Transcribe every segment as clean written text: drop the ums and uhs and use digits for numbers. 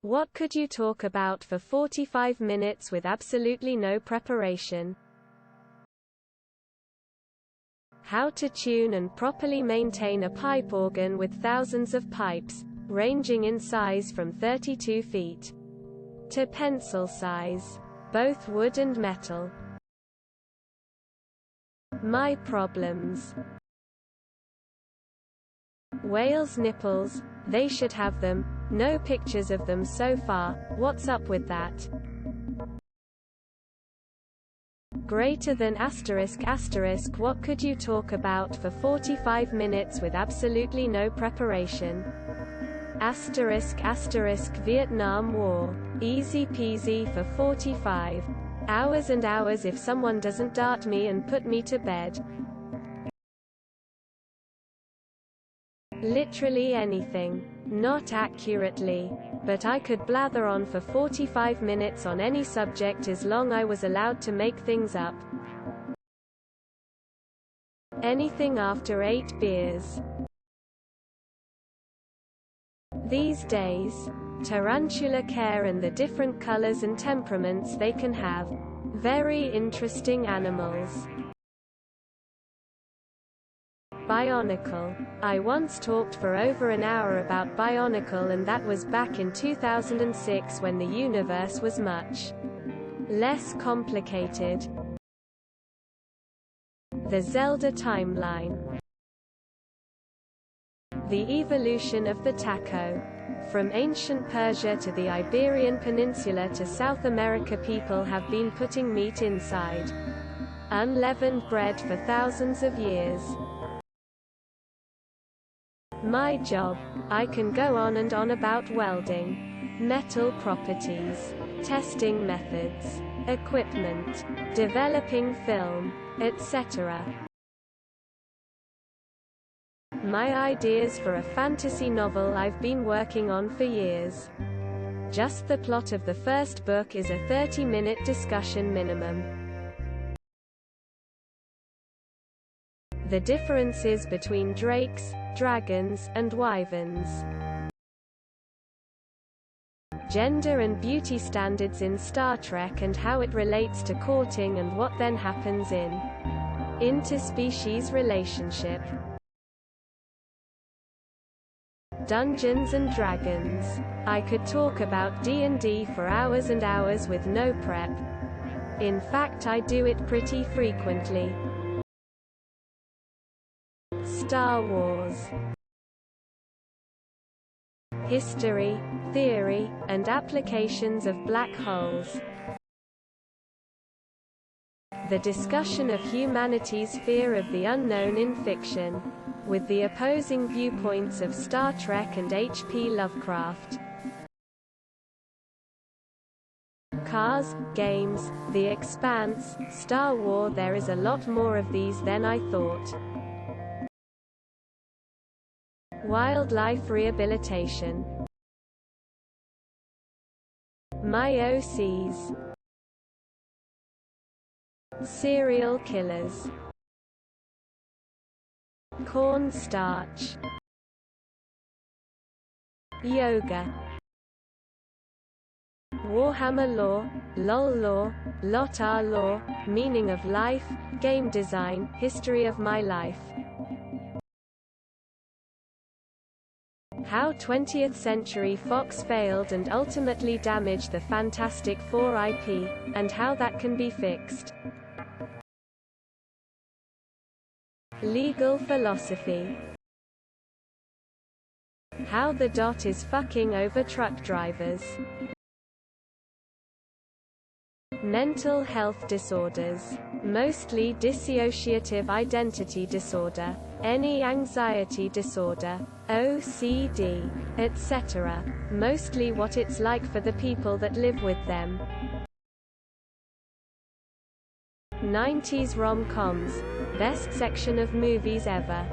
What could you talk about for 45 minutes with absolutely no preparation? How to tune and properly maintain a pipe organ with thousands of pipes, ranging in size from 32 feet to pencil size, both wood and metal. My problems. Whales' nipples, they should have them. No pictures of them so far. What's up with that? Greater than asterisk asterisk. What could you talk about for 45 minutes with absolutely no preparation? Asterisk asterisk. Vietnam War. Easy peasy for 45 hours and hours if someone doesn't dart me and put me to bed. Literally anything. Not accurately. But I could blather on for 45 minutes on any subject as long I was allowed to make things up. Anything after 8 beers. These days, tarantula care and the different colors and temperaments they can have. Very interesting animals. Bionicle. I once talked for over an hour about Bionicle, and that was back in 2006 when the universe was much less complicated. The Zelda timeline. The evolution of the taco. From ancient Persia to the Iberian Peninsula to South America, people have been putting meat inside unleavened bread for thousands of years. My job. I can go on and on about welding, metal properties, testing methods, equipment, developing film, etc. My ideas for a fantasy novel I've been working on for years. Just the plot of the first book is a 30-minute discussion minimum. The differences between drakes, dragons, and wyverns. Gender and beauty standards in Star Trek and how it relates to courting and what then happens in interspecies relationship. Dungeons and Dragons. I could talk about D&D for hours and hours with no prep. In fact, I do it pretty frequently. Star Wars. History, theory, and applications of black holes. The discussion of humanity's fear of the unknown in fiction, with the opposing viewpoints of Star Trek and H.P. Lovecraft. Cars, games, The Expanse, Star Wars. There is a lot more of these than I thought. Wildlife rehabilitation. My OCs. Serial killers. Corn starch. Yoga. Warhammer lore, LOL lore, LOTR lore, meaning of life, game design, history of my life. How 20th Century Fox failed and ultimately damaged the Fantastic Four IP, and how that can be fixed. Legal philosophy. How the dot is fucking over truck drivers. Mental health disorders. Mostly dissociative identity disorder, any anxiety disorder, OCD, etc. Mostly what it's like for the people that live with them. 90s rom-coms. Best section of movies ever.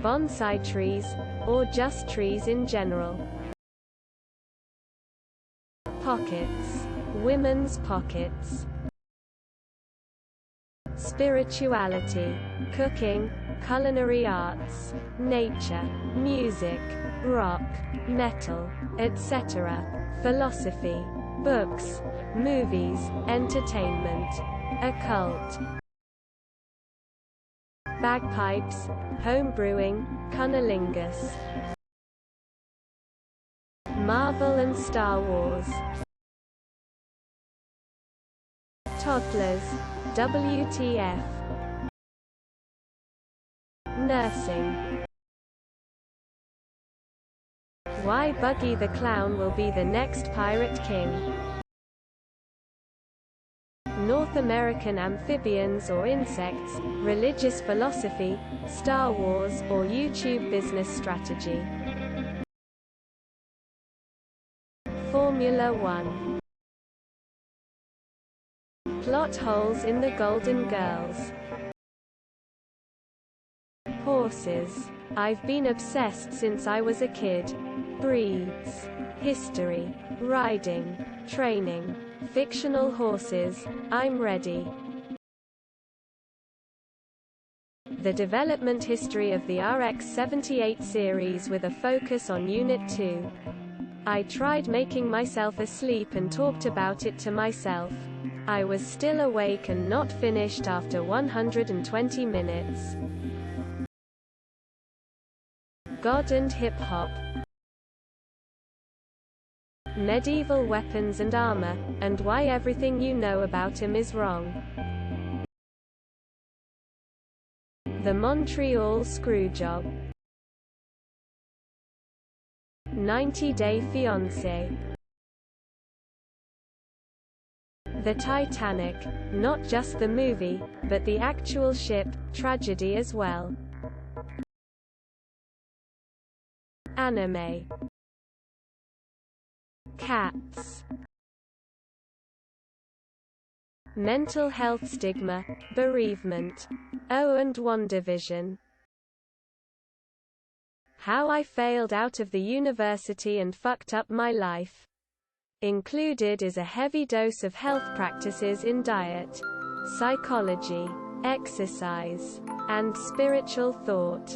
Bonsai trees, or just trees in general. Pockets. Women's pockets. Spirituality. Cooking, culinary arts, nature, music, rock, metal, etc., philosophy, books, movies, entertainment, occult, bagpipes, homebrewing, cunnilingus, Marvel and Star Wars, toddlers, WTF, nursing, why Buggy the Clown will be the next Pirate King, North American amphibians or insects, religious philosophy, Star Wars, or YouTube business strategy. Formula One. Plot holes in the Golden Girls. Horses. I've been obsessed since I was a kid. Breeds. History. Riding. Training. Fictional horses. I'm ready. The development history of the RX-78 series with a focus on Unit 2. I tried making myself asleep and talked about it to myself. I was still awake and not finished after 120 minutes. God and Hip-Hop. Medieval weapons and armor, and why everything you know about him is wrong. The Montreal Screwjob. 90 Day Fiancé. The Titanic, not just the movie, but the actual ship, tragedy as well. Anime. Cats. Mental health stigma, bereavement. Oh, and WandaVision. How I failed out of the university and fucked up my life. Included is a heavy dose of health practices in diet, psychology, exercise, and spiritual thought.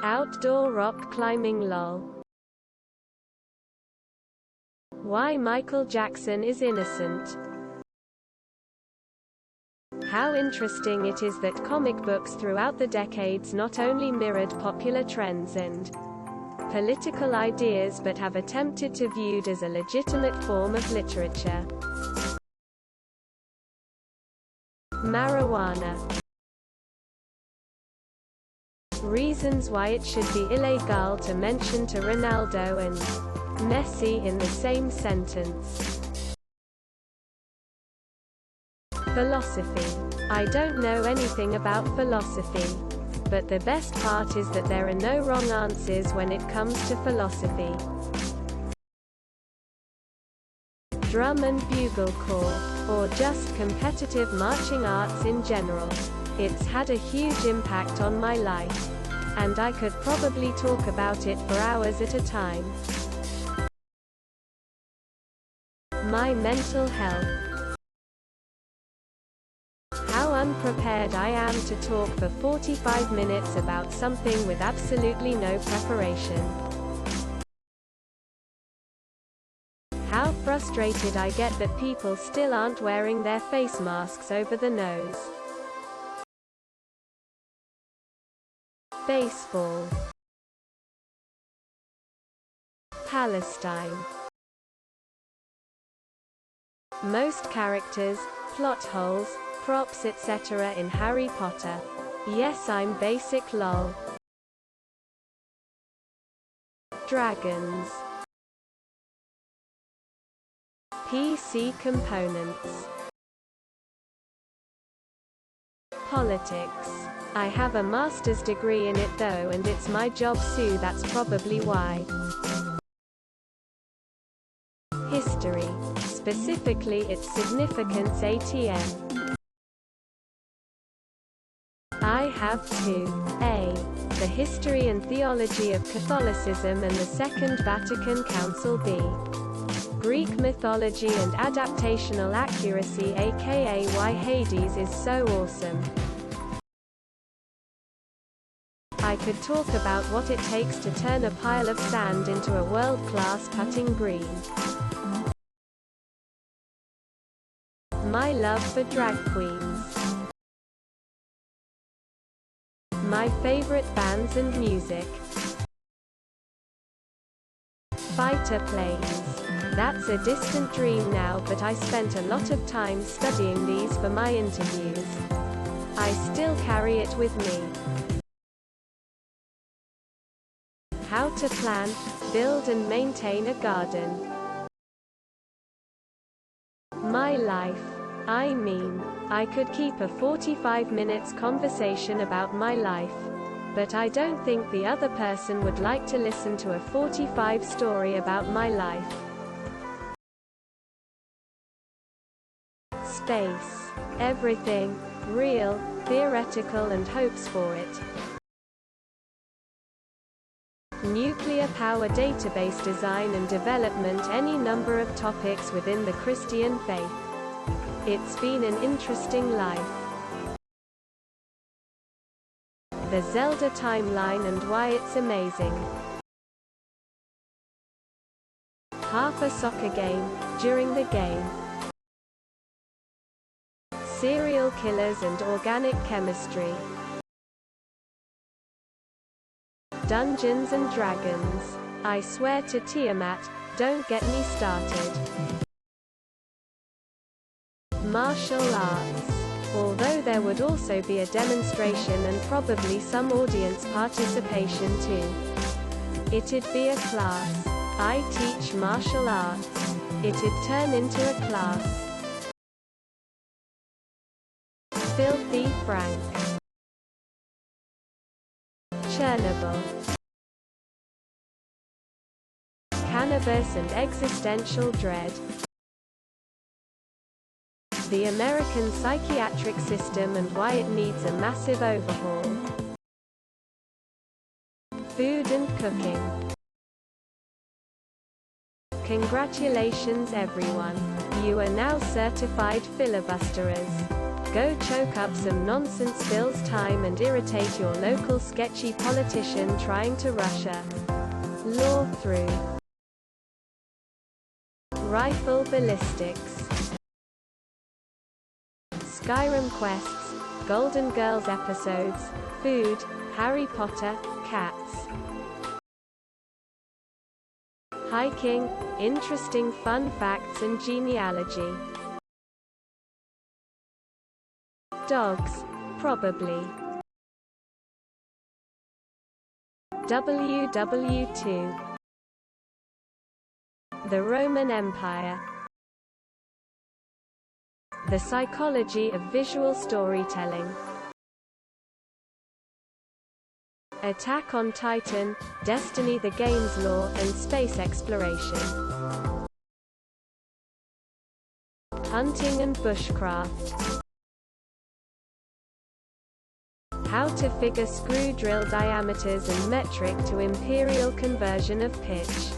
Outdoor rock climbing lol. Why Michael Jackson is innocent. How interesting it is that comic books throughout the decades not only mirrored popular trends and political ideas but have attempted to viewed as a legitimate form of literature. Marijuana. Reasons why it should be illegal to mention to Ronaldo and Messi in the same sentence. Philosophy. I don't know anything about philosophy. But the best part is that there are no wrong answers when it comes to philosophy. Drum and bugle corps, or just competitive marching arts in general. It's had a huge impact on my life. And I could probably talk about it for hours at a time. My mental health. How unprepared I am to talk for 45 minutes about something with absolutely no preparation. How frustrated I get that people still aren't wearing their face masks over the nose. Baseball. Palestine. Most characters, plot holes, props etc. in Harry Potter. Yes, I'm basic lol. Dragons. PC components. Politics. I have a master's degree in it though and it's my job so that's probably why. History. Specifically its significance ATM. I have 2. A. The History and Theology of Catholicism and the Second Vatican Council. B. Greek mythology and adaptational accuracy aka why Hades is so awesome. could talk about what it takes to turn a pile of sand into a world-class putting green. My love for drag queens. My favorite bands and music. Fighter planes. That's a distant dream now, but I spent a lot of time studying these for my interviews. I still carry it with me. How to plan, build and maintain a garden. My life. I mean, I could keep a 45 minutes conversation about my life. But I don't think the other person would like to listen to a 45 story about my life. Space. Everything. Real, theoretical and hopes for it. Nuclear power database design and development, any number of topics within the Christian faith. It's been an interesting life. The Zelda timeline and why it's amazing. Half a soccer game, during the game. Serial killers and organic chemistry. Dungeons and Dragons. I swear to Tiamat, don't get me started. Martial arts. Although there would also be a demonstration and probably some audience participation too. It'd be a class. I teach martial arts. It'd turn into a class. Filthy Frank. Chernobyl. Cannabis and existential dread. The American psychiatric system and why it needs a massive overhaul. Food and cooking. Congratulations everyone. You are now certified filibusterers. Go choke up some nonsense bills time and irritate your local sketchy politician trying to rush a law through. Rifle ballistics. Skyrim quests, Golden Girls episodes, food, Harry Potter, cats. Hiking, interesting fun facts and genealogy. Dogs, probably. WW2. The Roman Empire. The psychology of visual storytelling. Attack on Titan, Destiny the Game's lore, and space exploration. Hunting and bushcraft. How to figure screw drill diameters and metric to imperial conversion of pitch.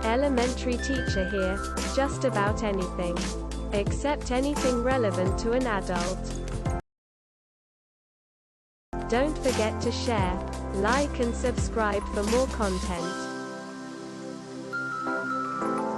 Elementary teacher here, just about anything. Except anything relevant to an adult. Don't forget to share, like and subscribe for more content.